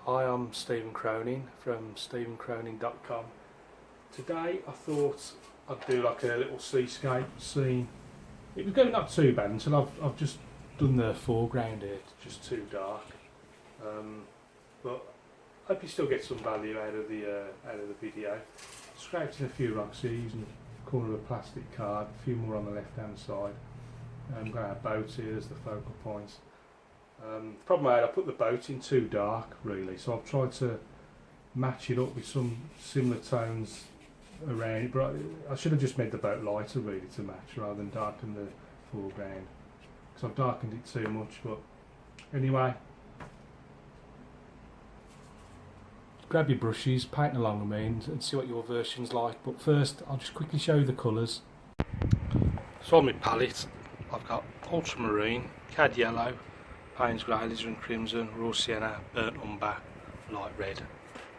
Hi, I'm Stephen Cronin from stephencronin.com. Today I thought I'd do like a little seascape scene. It was going not too bad until I've just done the foreground here, it's just too dark. But I hope you still get some value out of the video. Scraped in a few rocks here using the corner of a plastic card, a few more on the left hand side. I'm going to have boats here as the focal points. Problem I had, I put the boat in too dark really, so I've tried to match it up with some similar tones around it, but I should have just made the boat lighter really to match rather than darken the foreground, because I've darkened it too much. But anyway, grab your brushes, paint along with me and see what your version's like. But first I'll just quickly show you the colours. So on my palette I've got ultramarine, cad yellow, Payne's grey, alizarin crimson, raw sienna, burnt umber, light red.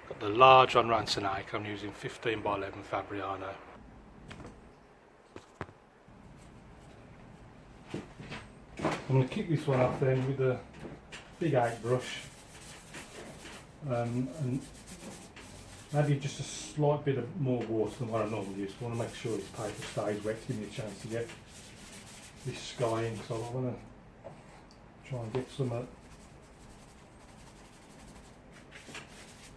Got the large on Ranson Acre, I'm using 15x11 Fabriano. I'm going to kick this one off then with the big 8 brush, and maybe just a slight bit of more water than what I normally use. I want to make sure this paper stays wet, give me a chance to get this sky in, so I want to try and get some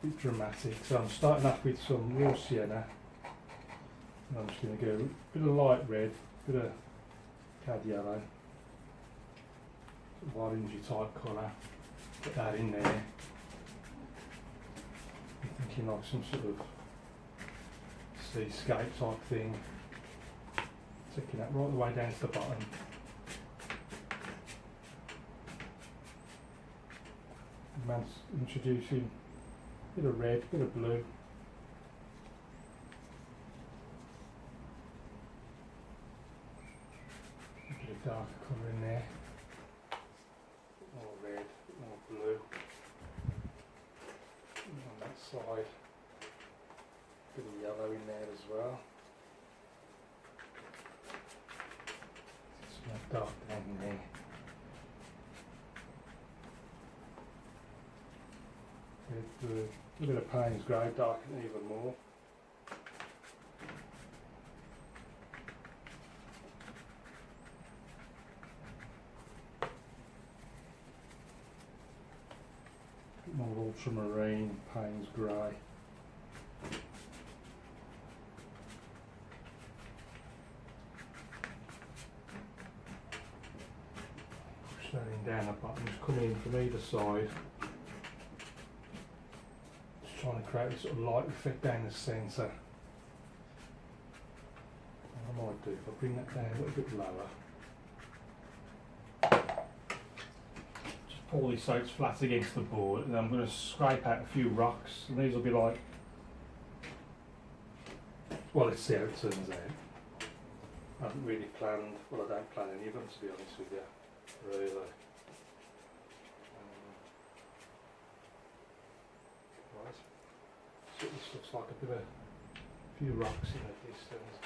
bit dramatic. So I'm starting off with some raw sienna, and I'm just going to go a bit of light red, a bit of cad yellow, sort of orangey type colour, put that in there. I'm thinking like some sort of seascape type thing, taking that right the way down to the bottom. Man's introducing a bit of red, a bit of blue. A bit of darker colour in there. A bit more red, a bit more blue. And on that side, a bit of yellow in there as well. Some dark down there. A bit of Payne's grey, darken it even more. A bit more ultramarine, Payne's grey. Push that in down the bottom, just coming in from either side. Trying to create this sort of light effect down the centre. What I might do, if I bring that down a little bit lower, just pull this so it's flat against the board, and then I'm going to scrape out a few rocks, and these will be like, well, let's see how it turns out. I haven't really planned, well, I don't plan any of them, to be honest with you, really. Right. So this looks like a bit of a few rocks in the distance.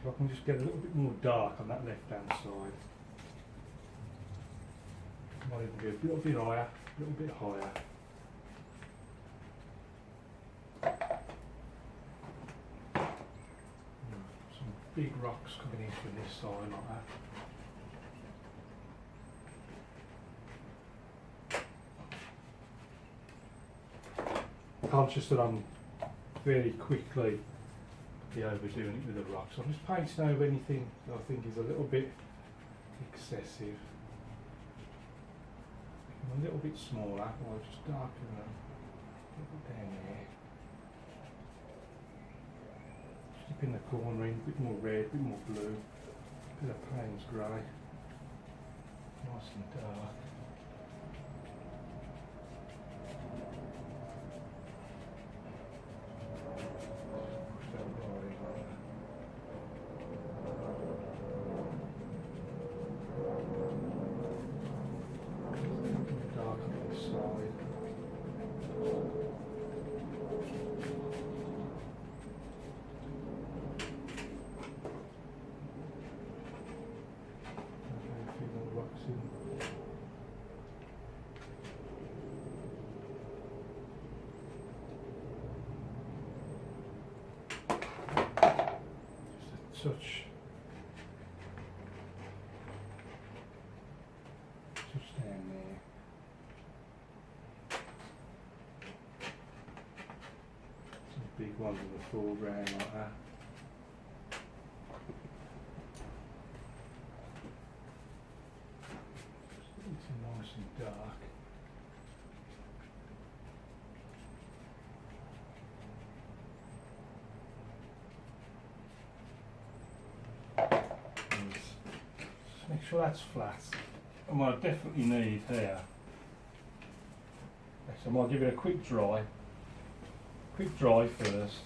If I can just get a little bit more dark on that left hand side, might even go a little bit higher, a little bit higher. Some big rocks coming in from this side like that. Conscious that I'm very quickly overdoing it with the rocks. I'm just painting over anything that I think is a little bit excessive. A little bit smaller, or just darken them a little bit down there. Just dip in the corner in, a bit more red, a bit more blue, a bit of Payne's grey. nice and dark. Push that right in. Dark on this side. Touch down there. Some big ones in the foreground like that. It's nice and dark. Make sure that's flat. And what I definitely need here, so I might give it a quick dry first.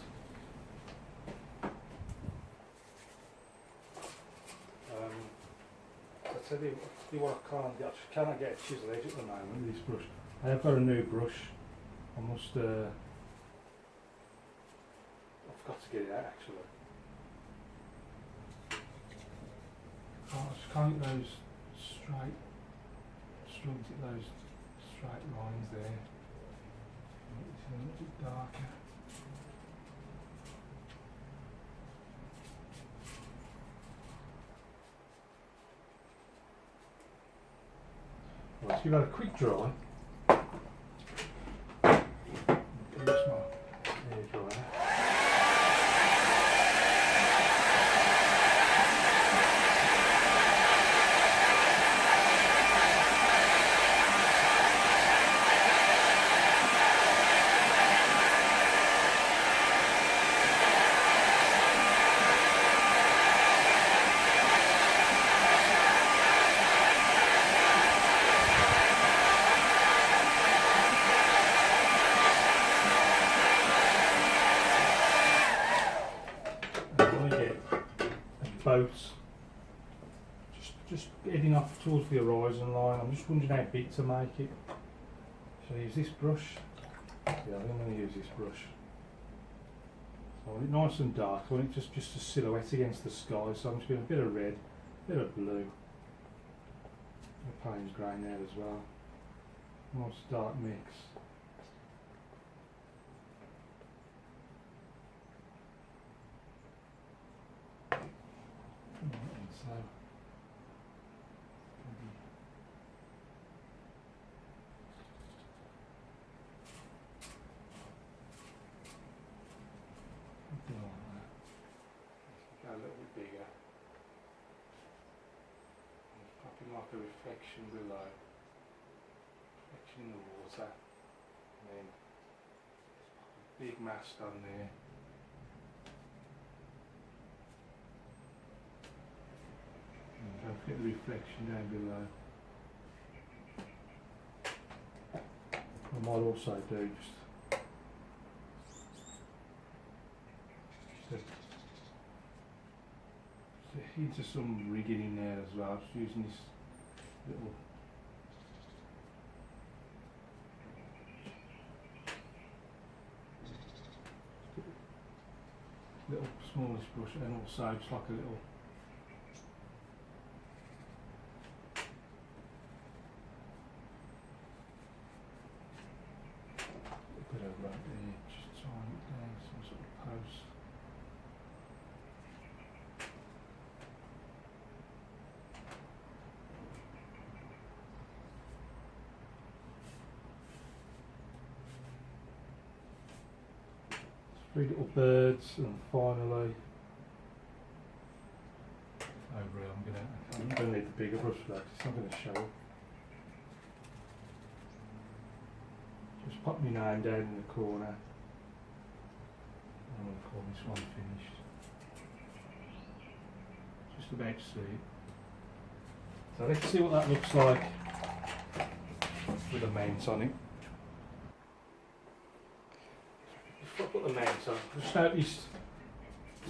I'll tell you what I can't get. I cannot get a chisel edge at the moment with this brush. I have got a new brush. I must. I've got to get it out actually. I just can't get those straight lines there. It's a little bit darker. Right, so give that a quick dry. Use my hair dryer. Boats just heading off towards the horizon line. I'm just wondering how big to make it. Shall I use this brush? Yeah, I'm going to use this brush. So I want it nice and dark. I want it just a silhouette against the sky. So I'm just doing a bit of red, a bit of blue. The Payne's grey there as well. Nice dark mix. So a little bit bigger. It's popping like a reflection below, reflection in the water, and then a big mast on there. Don't forget the reflection down below. I might also do just a hint of some rigging in there as well, just using this little smallish brush, and also just like a little bit of right there, just tying it down, some sort of post. Three little birds, and finally over here I'm going to need the bigger brush for that, it's not going to show up. Just pop my name down in the corner. I'm going to call this one finished. Just about to see it. So let's see what that looks like with the mount on it. Before I put the mount on, I just noticed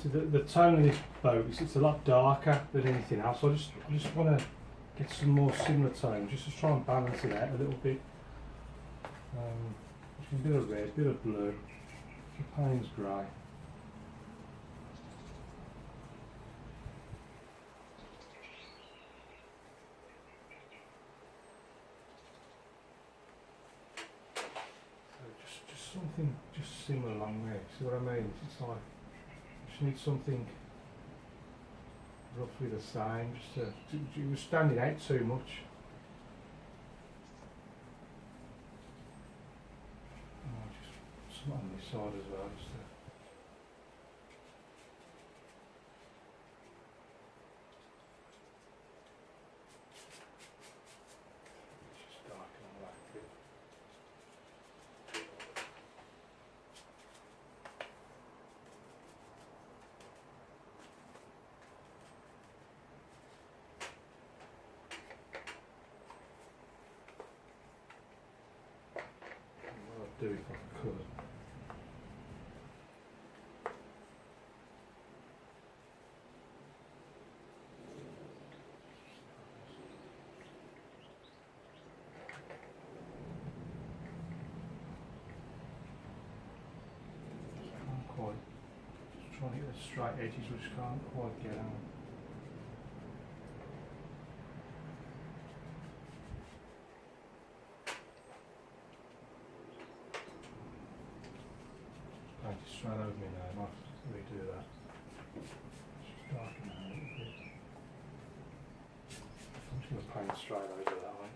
so the tone of this boat it's a lot darker than anything else. So I just want to get some more similar tones, just to try and balance it out a little bit. A bit of red, a bit of blue, the pane's grey. Just something just similar along there. See what I mean? It's like I just need something roughly the same. It was standing out too much. Just some on this side as well. Just darken all that bit. What I'd do if I could. Quite just trying to get the straight edges which can't quite get on. Paint it straight over me now, I might have to redo that. Just darken that a little bit. I'm just going to paint straight over that one.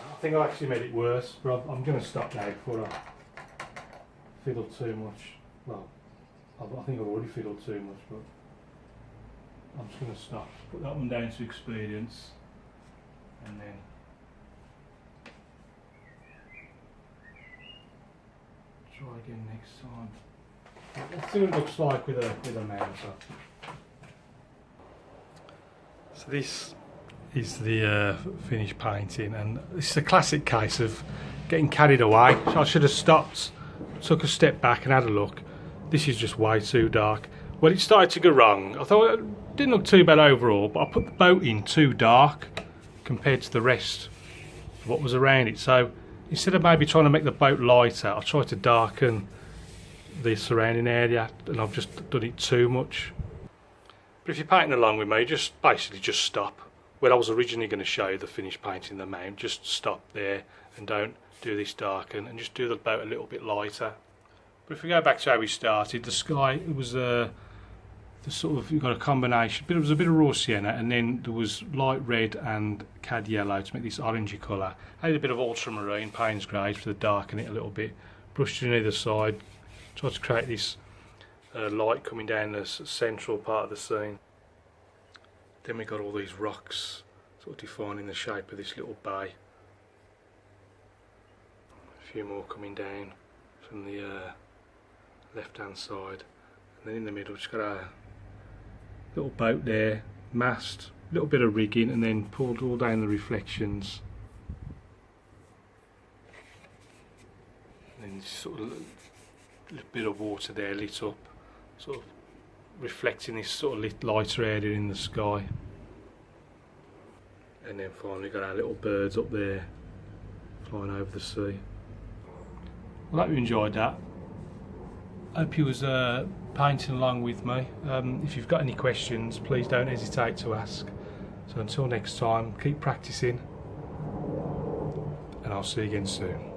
I think I actually made it worse, but I'm going to stop now before I fiddle too much. Well, I think I've already fiddled too much, but I'm just going to stop. Put that one down to experience, and then try again next time. Let's see what it looks like with a mounter. So this is the finished painting, and this is a classic case of getting carried away. So I should have stopped, took a step back and had a look. This is just way too dark. Well, it started to go wrong. I thought it didn't look too bad overall, but I put the boat in too dark compared to the rest of what was around it. So instead of maybe trying to make the boat lighter, I tried to darken the surrounding area, and I've just done it too much. But if you're painting along with me, just basically just stop. Where I was originally going to show you the finished painting of the mount, just stop there and don't do this darken, and just do the boat a little bit lighter. But if we go back to how we started, the sky, it was the sort of, you've got a combination, but it was a bit of raw sienna, and then there was light red and cad yellow to make this orangey colour. I had a bit of ultramarine, Payne's grey to darken it a little bit, brushed it on either side, tried to create this light coming down the central part of the scene. Then we got all these rocks sort of defining the shape of this little bay. A few more coming down from the left hand side, and then in the middle just got a little boat there, mast, a little bit of rigging, and then pulled all down the reflections. And then sort of a little bit of water there lit up, sort of reflecting this sort of lighter area in the sky. And then finally got our little birds up there flying over the sea. Well, I hope you enjoyed that. I hope you was painting along with me. If you've got any questions, please don't hesitate to ask. So until next time, keep practicing, and I'll see you again soon.